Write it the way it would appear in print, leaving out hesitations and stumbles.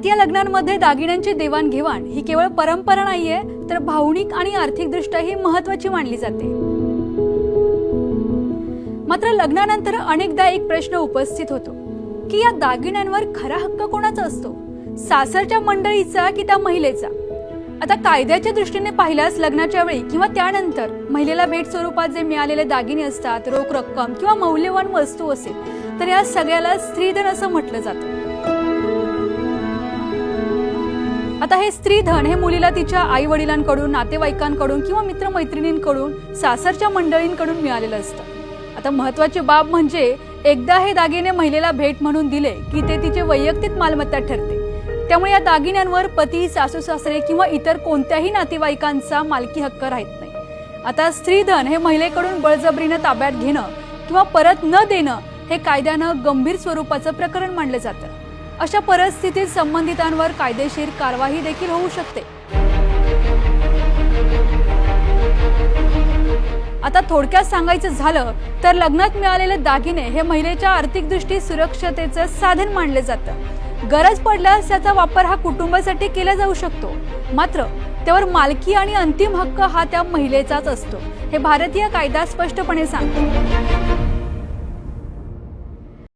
भारतीय लग्नांमध्ये दागिन्यांची देवाणघेवाण ही केवळ परंपरा नाहीये, तर भावनिक आणि आर्थिकदृष्ट्या ही महत्त्वाची मानली जाते। मात्र लग्नानंतर अनेकदा एक प्रश्न उपस्थित होतो की या दागिन्यांवर खरा हक्क कोणाचा असतो, सासरच्या मंडळीचा की त्या महिलेचा? आता कायद्याच्या दृष्टीने पाहिल्यास लग्नाच्या वेळी किंवा त्यानंतर महिलेला भेट स्वरूपात जे मिळालेले दागिने असतात, रोख रक्कम किंवा मौल्यवान वस्तू असेल, तर या सगळ्याला स्त्रीधन असं म्हटलं जातं। आता हे स्त्रीधन हे मुलीला तिच्या आई वडिलांकडून, नातेवाईकांकडून किंवा मित्रमैत्रिणींकडून, सासरच्या मंडळींकडून मिळालेलं असतं। आता महत्त्वाची बाब म्हणजे एकदा हे दागिने महिलेला भेट म्हणून दिले की ते तिचे वैयक्तिक मालमत्ता ठरते। त्यामुळे या दागिन्यांवर पती, सासू सासरे किंवा इतर कोणत्याही नातेवाईकांचा मालकी हक्क राहत नाही। आता स्त्रीधन हे महिलेकडून बळजबरीनं ताब्यात घेणं किंवा परत न देणं हे कायद्यानं गंभीर स्वरूपाचं प्रकरण मानलं जातं। अशा परिस्थितीत संबंधितांवर कायदेशीर कारवाई देखील होऊ शकते। आता थोडक्यात सांगायचं झालं तर लग्नात मिळालेले दागिने हे महिलेच्या आर्थिकदृष्टी सुरक्षतेचं साधन मानले जातं। गरज पडल्यास त्याचा वापर हा कुटुंबासाठी केला जाऊ शकतो, मात्र त्यावर मालकी आणि अंतिम हक्क हा त्या महिलेचाच असतो, हे भारतीय कायदा स्पष्टपणे सांगतो।